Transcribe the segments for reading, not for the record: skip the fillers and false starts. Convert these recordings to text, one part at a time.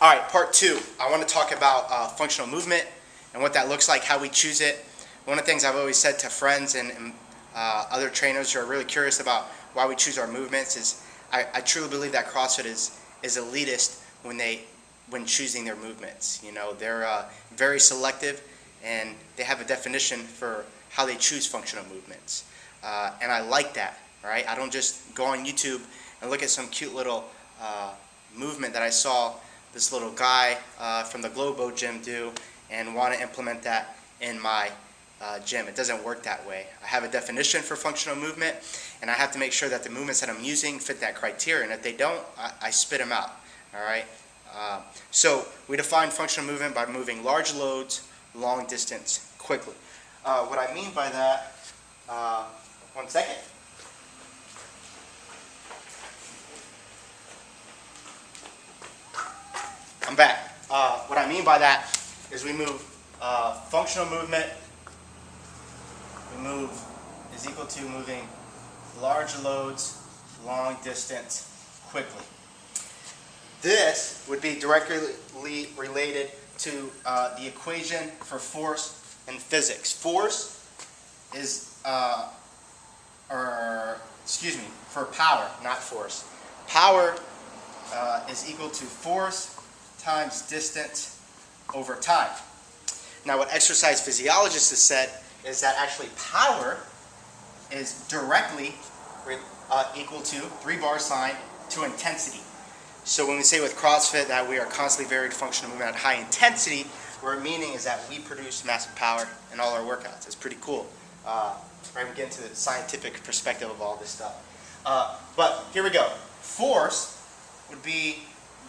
All right, part two. I want to talk about functional movement and what that looks like, how we choose it. One of the things I've always said to friends and other trainers who are really curious about why we choose our movements is I truly believe that CrossFit is elitist when choosing their movements. You know, they're very selective and they have a definition for how they choose functional movements. And I like that, right? I don't just go on YouTube and look at some cute little movement that I saw this little guy from the Globo gym do and want to implement that in my gym. It doesn't work that way. I have a definition for functional movement, and I have to make sure that the movements that I'm using fit that criteria, and if they don't, I spit them out. All right. So we define functional movement by moving large loads, long distance, quickly. What I mean by that, one second. I'm back. What I mean by that is we move functional movement. Is equal to moving large loads, long distance, quickly. This would be directly related to the equation for force in physics. Force is, for power, not force. Power is equal to force times distance over time. Now, what exercise physiologists have said is that actually power is directly equal to 3 bar sign to intensity. So when we say with CrossFit that we are constantly varied functional movement at high intensity, what we're meaning is that we produce massive power in all our workouts. It's pretty cool. Right, we get into the scientific perspective of all this stuff. But here we go. Force would be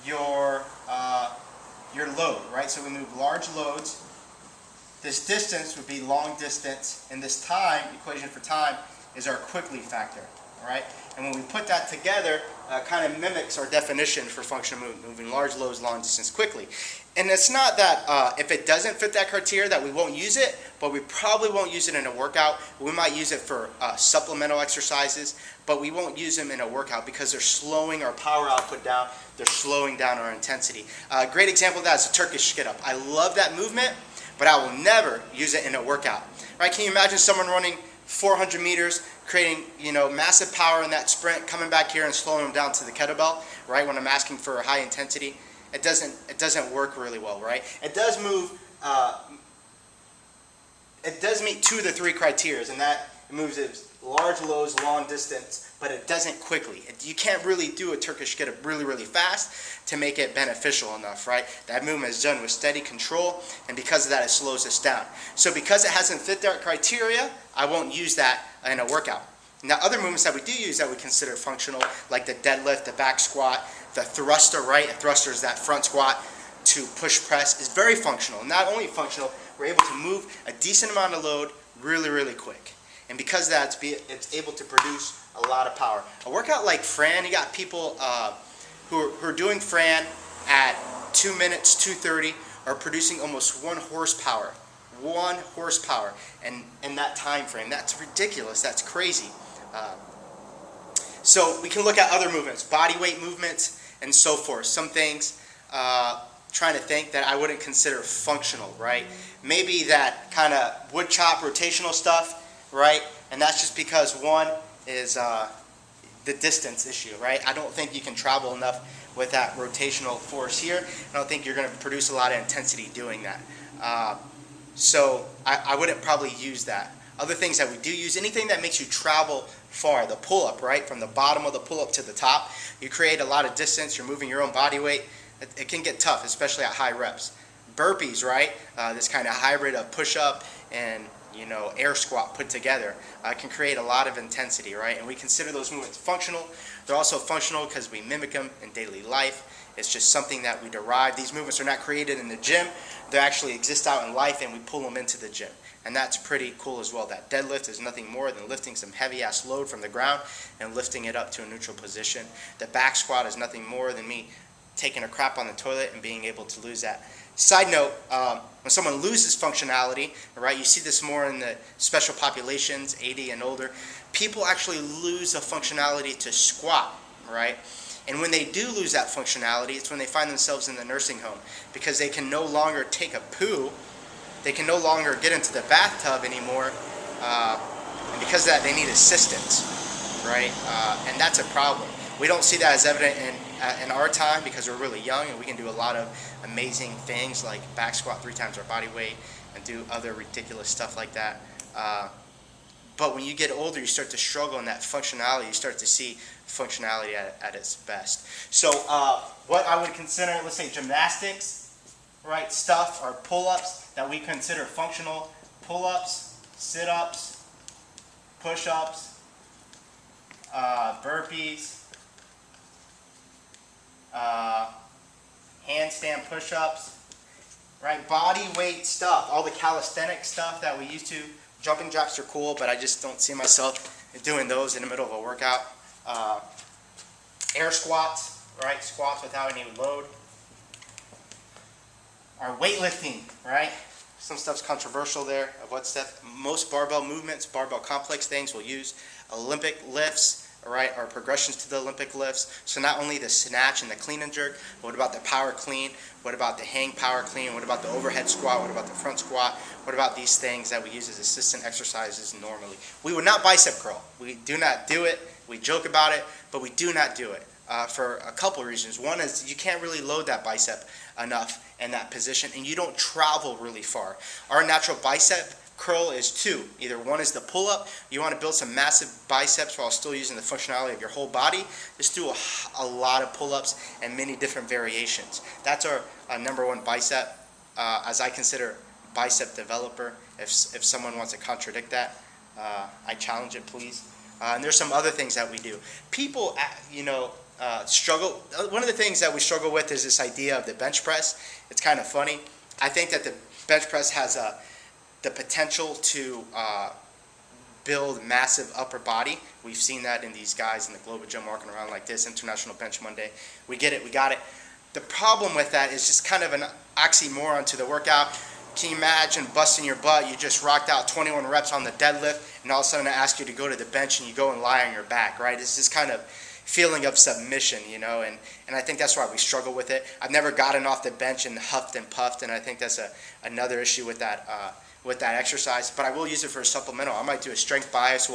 your load, right? So we move large loads. This distance would be long distance, and this time, equation for time, is our quickly factor, all right? And when we put that together, kind of mimics our definition for functional movement, moving large loads, long distance, quickly. And it's not that if it doesn't fit that criteria that we won't use it, but we probably won't use it in a workout. We might use it for supplemental exercises, but we won't use them in a workout because they're slowing our power output down. They're slowing down our intensity. A great example of that is a Turkish skid-up. I love that movement, but I will never use it in a workout. Right? Can you imagine someone running 400 meters, creating massive power in that sprint, coming back here and slowing them down to the kettlebell, right? When I'm asking for high intensity, it doesn't work really well, right? It does move. It does meet 2 of the 3 criteria, and that it moves at large loads, long distance, but it doesn't quickly. You can't really do a Turkish skid-up really fast to make it beneficial enough, right? That movement is done with steady control, and because of that, it slows us down. So because it hasn't fit that criteria, I won't use that in a workout. Now, other movements that we do use that we consider functional, like the deadlift, the back squat, the thruster, right? A thruster is that front squat to push press, is very functional. Not only functional, we're able to move a decent amount of load really quick. And because of that, it's able to produce a lot of power. A workout like Fran, you got people who are doing Fran at 2 minutes, 2:30, are producing almost 1 horsepower. 1 horsepower in that time frame. That's ridiculous. That's crazy. So we can look at other movements, body weight movements, and so forth. Some things, trying to think that I wouldn't consider functional, right? Maybe that kind of wood chop rotational stuff, right? And that's just because one is the distance issue, right? I don't think you can travel enough with that rotational force here. I don't think you're going to produce a lot of intensity doing that. So I wouldn't probably use that. Other things that we do use, anything that makes you travel far, the pull-up, right? From the bottom of the pull-up to the top, you create a lot of distance, you're moving your own body weight. It can get tough, especially at high reps. Burpees, right? This kind of hybrid of push-up and air squat put together can create a lot of intensity, right? And we consider those movements functional. They're also functional because we mimic them in daily life. It's just something that we derive. These movements are not created in the gym. They actually exist out in life, and we pull them into the gym. And that's pretty cool as well. That deadlift is nothing more than lifting some heavy-ass load from the ground and lifting it up to a neutral position. The back squat is nothing more than me taking a crap on the toilet and being able to lose that. Side note, when someone loses functionality, right, you see this more in the special populations, 80 and older, people actually lose the functionality to squat, right? And when they do lose that functionality, it's when they find themselves in the nursing home, because they can no longer take a poo, they can no longer get into the bathtub anymore, and because of that they need assistance, right? And that's a problem. We don't see that as evident in our time because we're really young and we can do a lot of amazing things like back squat 3 times our body weight and do other ridiculous stuff like that. But when you get older, you start to struggle in that functionality. You start to see functionality at its best. So what I would consider, let's say gymnastics, right, stuff are pull-ups that we consider functional. Pull-ups, sit-ups, push-ups, burpees, handstand push-ups, right? Body weight stuff, all the calisthenic stuff that we used to. Jumping jacks are cool, but I just don't see myself doing those in the middle of a workout. Air squats, right? Squats without any load. Our weightlifting, right? Some stuff's controversial there of what stuff. Most barbell movements, barbell complex things will use Olympic lifts, right, or progressions to the Olympic lifts. So not only the snatch and the clean and jerk, but what about the power clean? What about the hang power clean? What about the overhead squat? What about the front squat? What about these things that we use as assistant exercises normally? We would not bicep curl. We do not do it. We joke about it, but we do not do it for a couple of reasons. One is you can't really load that bicep enough in that position, and you don't travel really far. Our natural bicep curl is 2. Either one is the pull-up. You want to build some massive biceps while still using the functionality of your whole body. Just do a lot of pull-ups and many different variations. That's our number 1 bicep, as I consider bicep developer. If someone wants to contradict that, I challenge it, please. And there's some other things that we do. People, struggle. One of the things that we struggle with is this idea of the bench press. It's kind of funny. I think that the bench press has the potential to build massive upper body. We've seen that in these guys in the global gym walking around like this, International Bench Monday. We get it, we got it. The problem with that is just kind of an oxymoron to the workout. Can you imagine busting your butt? You just rocked out 21 reps on the deadlift, and all of a sudden I ask you to go to the bench and you go and lie on your back, right? It's this kind of feeling of submission, and I think that's why we struggle with it. I've never gotten off the bench and huffed and puffed, and I think that's another issue with that exercise, but I will use it for a supplemental. I might do a strength bias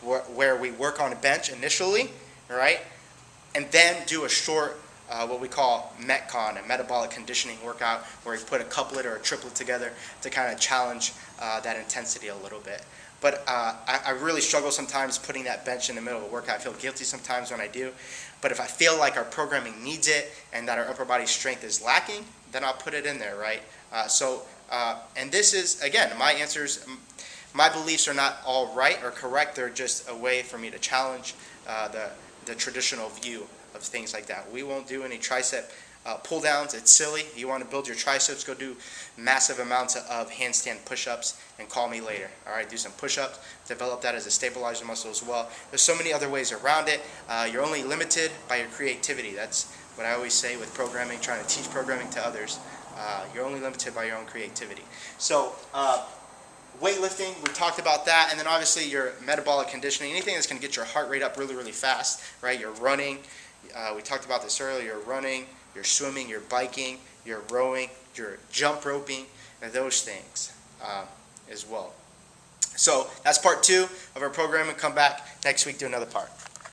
where we work on a bench initially, right, and then do a short, what we call Metcon, a metabolic conditioning workout, where we put a couplet or a triplet together to kind of challenge that intensity a little bit. But I really struggle sometimes putting that bench in the middle of a workout. I feel guilty sometimes when I do, but if I feel like our programming needs it and that our upper body strength is lacking, then I'll put it in there, right? And this is, again, my answers, my beliefs are not all right or correct. They're just a way for me to challenge the traditional view of things like that. We won't do any tricep pull downs. It's silly. You want to build your triceps, go do massive amounts of handstand push-ups and call me later. All right, do some push-ups, develop that as a stabilizer muscle as well. There's so many other ways around it. You're only limited by your creativity. That's what I always say with programming, trying to teach programming to others. You're only limited by your own creativity. So weightlifting, we talked about that, and then obviously your metabolic conditioning, anything that's going to get your heart rate up really, really fast, right? You're running, we talked about this earlier, you're running, you're swimming, you're biking, you're rowing, you're jump roping, and those things as well. So that's part 2 of our program, and come back next week to another part.